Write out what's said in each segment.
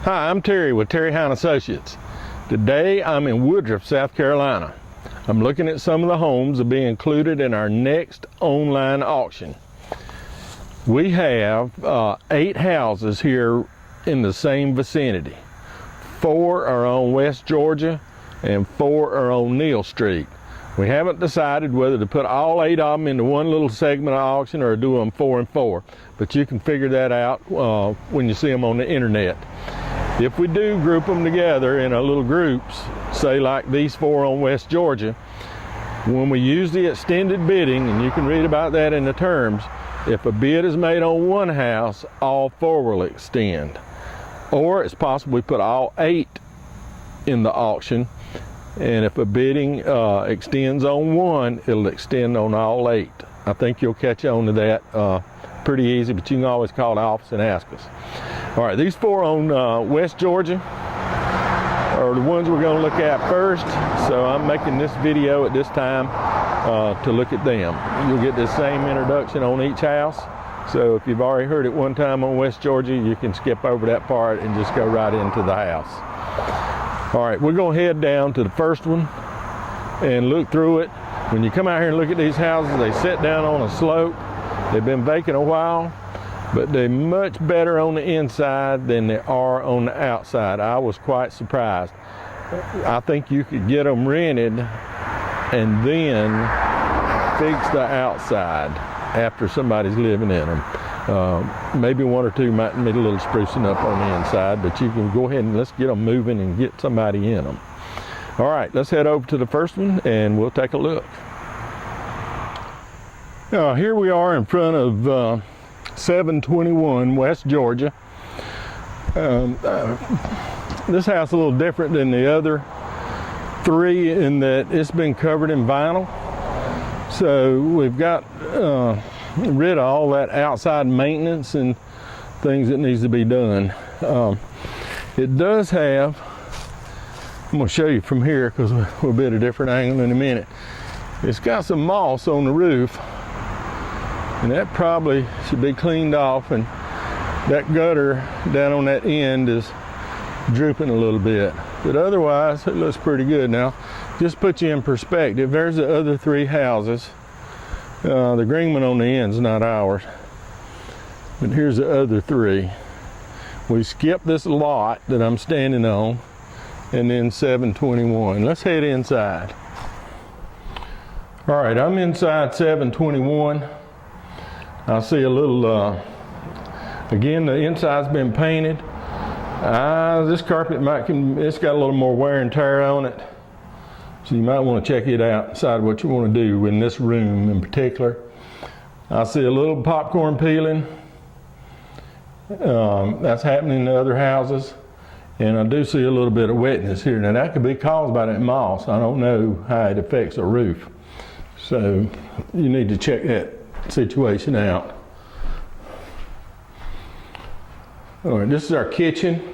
Hi, I'm Terry with Terry Hine Associates. Today I'm in Woodruff, South Carolina. I'm looking at some of the homes that will be included in our next online auction. We have 8 houses here in the same vicinity. 4 are on West Georgia and 4 are on Neal Street. We haven't decided whether to put all 8 of them into one little segment of auction or do them 4 and 4, but you can figure that out when you see them on the internet. If we do group them together in a little groups, say like these 4 on West Georgia, when we use the extended bidding, and you can read about that in the terms, if a bid is made on one house, all 4 will extend. Or it's possible we put all 8 in the auction, and if a bidding extends on one, it'll extend on all 8. I think you'll catch on to that pretty easy, but you can always call the office and ask us. All right, these 4 on West Georgia are the ones we're going to look at first, so I'm making this video at this time to look at them. You'll get the same introduction on each house, so if you've already heard it one time on West Georgia, you can skip over that part and just go right into the house. All right, we're going to head down to the first one and look through it. When you come out here and look at these houses, they sit down on a slope. They've been vacant a while, but they're much better on the inside than they are on the outside. I was quite surprised. I think you could get them rented and then fix the outside after somebody's living in them. Maybe 1 or 2 might need a little sprucing up on the inside, but you can go ahead and let's get them moving and get somebody in them. All right, let's head over to the first one and we'll take a look. Here we are in front of 721 West Georgia. This house is a little different than the other 3 in that it's been covered in vinyl. So we've got rid of all that outside maintenance and things that needs to be done. It does have, I'm going to show you from here because we'll be at a different angle in a minute. It's got some moss on the roof, and that probably should be cleaned off, and that gutter down on that end is drooping a little bit, but otherwise it looks pretty good. Now just put you in perspective, there's the other 3 houses. The green one on the end is not ours, but here's the other 3. We skipped this lot that I'm standing on, and then 721. Let's head inside. All right, I'm inside 721. I see a little, again, the inside's been painted. This carpet it's got a little more wear and tear on it. So you might want to check it out, decide what you want to do in this room in particular. I see a little popcorn peeling. That's happening in other houses. And I do see a little bit of wetness here. Now that could be caused by that moss. I don't know how it affects a roof. So you need to check that situation out. All right, this is our kitchen.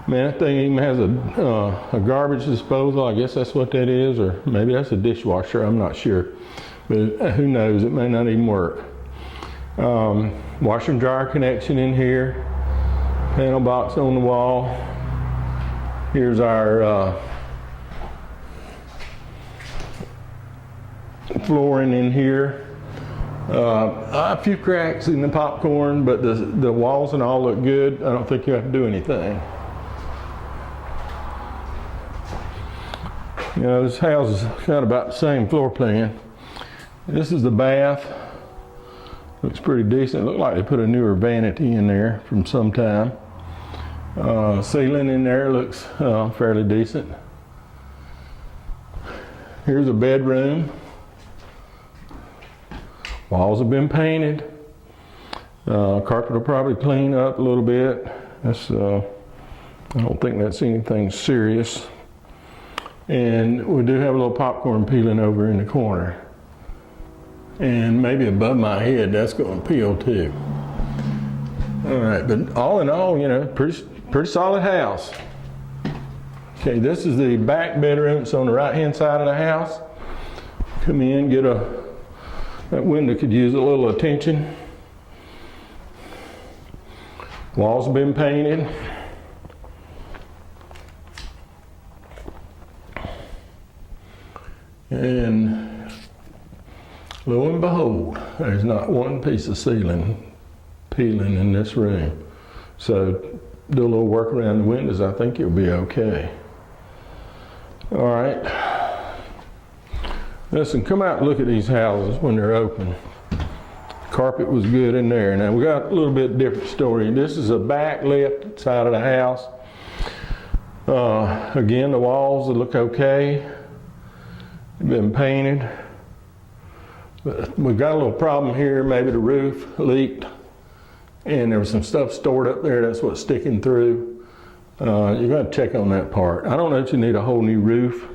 Man, that thing even has a garbage disposal. I guess that's what that is, or maybe that's a dishwasher. I'm not sure, but who knows? It may not even work. Washer and dryer connection in here. Panel box on the wall. Here's our flooring in here. A few cracks in the popcorn, but the walls and all look good. I don't think you have to do anything. You know, this house has got about the same floor plan. This is the bath. Looks pretty decent. It looked like they put a newer vanity in there from some time. Ceiling in there looks fairly decent. Here's a bedroom. Walls have been painted. Carpet will probably clean up a little bit. That's, I don't think that's anything serious. And we do have a little popcorn peeling over in the corner. And maybe above my head, that's going to peel too. All right, but all in all, you know, pretty solid house. Okay, this is the back bedroom. It's on the right-hand side of the house. Come in, that window could use a little attention. Walls have been painted. And lo and behold, there's not one piece of ceiling peeling in this room. So do a little work around the windows, I think you'll be okay. All right. Listen, come out and look at these houses when they're open. Carpet was good in there. Now we got a little bit different story. This is a back left side of the house. Again, the walls look okay. They've been painted. But we've got a little problem here. Maybe the roof leaked and there was some stuff stored up there. That's what's sticking through. You got to check on that part. I don't know if you need a whole new roof.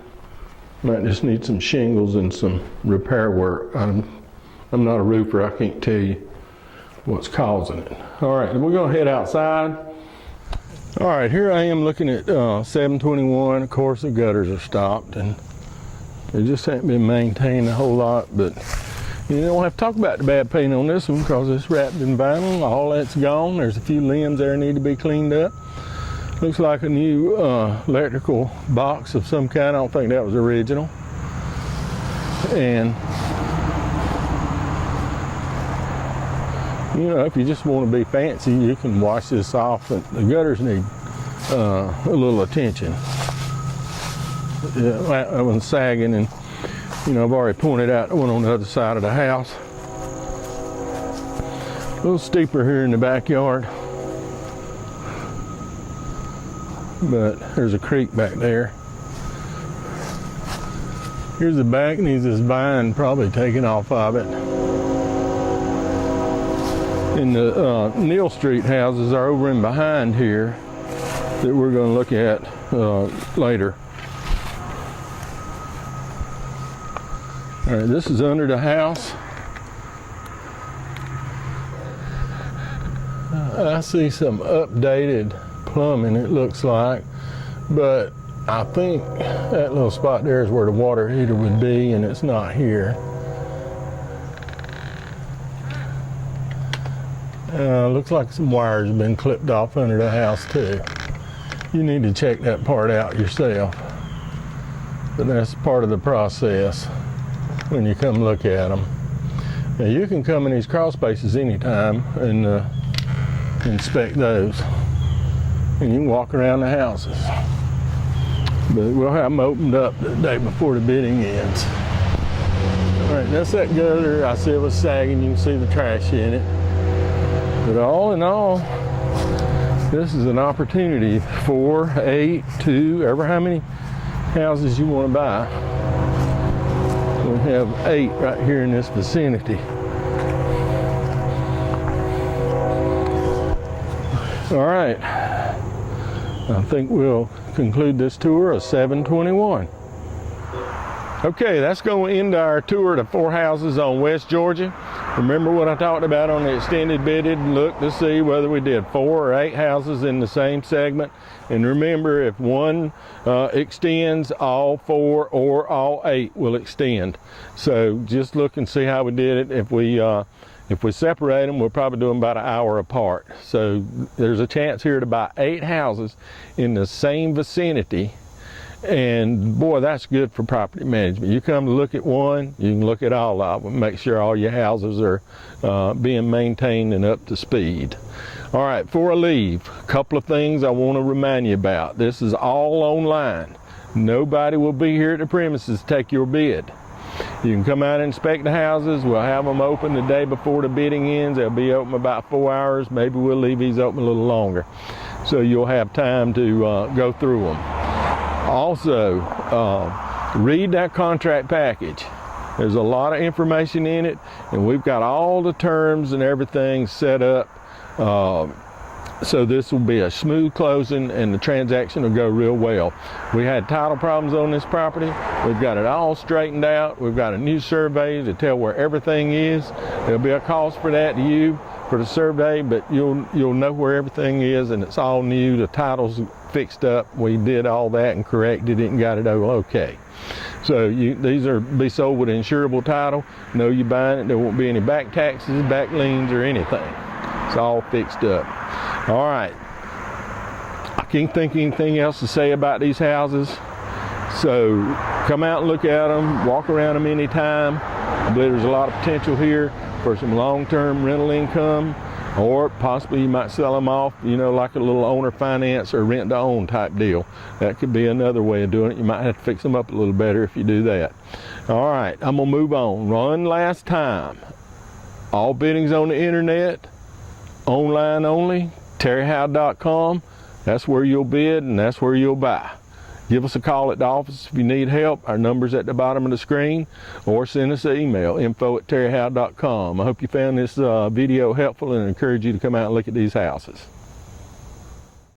Might just need some shingles and some repair work. I'm not a roofer, I can't tell you what's causing it. All right, we're gonna head outside. All right, here I am looking at 721. Of course, the gutters are stopped and they just haven't been maintained a whole lot, but you don't have to talk about the bad paint on this one because it's wrapped in vinyl. All that's gone. There's a few limbs there need to be cleaned up. Looks like a new electrical box of some kind. I don't think that was original. And you know, if you just want to be fancy, you can wash this off. But the gutters need a little attention. Yeah, that one's sagging, and you know, I've already pointed out the one on the other side of the house. A little steeper here in the backyard, but there's a creek back there. Here's the back, needs this vine probably taken off of it. And the Neal Street houses are over in behind here that we're going to look at later. All right, this is under the house. I see some updated plumbing, it looks like, but I think that little spot there is where the water heater would be, and it's not here. Looks like some wires have been clipped off under the house too. You need to check that part out yourself, but that's part of the process when you come look at them. Now you can come in these crawl spaces anytime and inspect those, and you can walk around the houses. But we'll have them opened up the day before the bidding ends. All right, that's that gutter. I see it was sagging. You can see the trash in it. But all in all, this is an opportunity. 4, 8, 2, ever how many houses you want to buy. We have 8 right here in this vicinity. All right, I think we'll conclude this tour of 721. Okay, that's going to end our tour of the 4 houses on West Georgia. Remember what I talked about on the extended bidded? Look to see whether we did 4 or 8 houses in the same segment. And remember, if one extends, all 4 or all 8 will extend. So just look and see how we did it. If we separate them, we'll probably do them about an hour apart. So there's a chance here to buy 8 houses in the same vicinity. And boy, that's good for property management. You come to look at one, you can look at all of them, make sure all your houses are being maintained and up to speed. All right, before I leave, a couple of things I want to remind you about. This is all online. Nobody will be here at the premises to take your bid. You can come out and inspect the houses. We'll have them open the day before the bidding ends. They'll be open about 4 hours. Maybe we'll leave these open a little longer, so you'll have time to go through them. Also, read that contract package. There's a lot of information in it, and we've got all the terms and everything set up. So this will be a smooth closing and the transaction will go real well. We had title problems on this property. We've got it all straightened out. We've got a new survey to tell where everything is. There'll be a cost for that to you for the survey, but you'll know where everything is, and it's all new. The title's fixed up. We did all that and corrected it and got it all okay. So these are be sold with an insurable title. Know you're buying it. There won't be any back taxes, back liens, or anything. It's all fixed up. All right. I can't think of anything else to say about these houses. So come out and look at them, walk around them anytime. I believe there's a lot of potential here for some long-term rental income, or possibly you might sell them off, you know, like a little owner finance or rent to own type deal. That could be another way of doing it. You might have to fix them up a little better if you do that. All right, I'm gonna move on. One last time. All biddings on the internet, online only, terryhowe.com. That's where you'll bid and that's where you'll buy. Give us a call at the office if you need help. Our number's at the bottom of the screen, or send us an email, info@terryhowe.com. I hope you found this video helpful and encourage you to come out and look at these houses.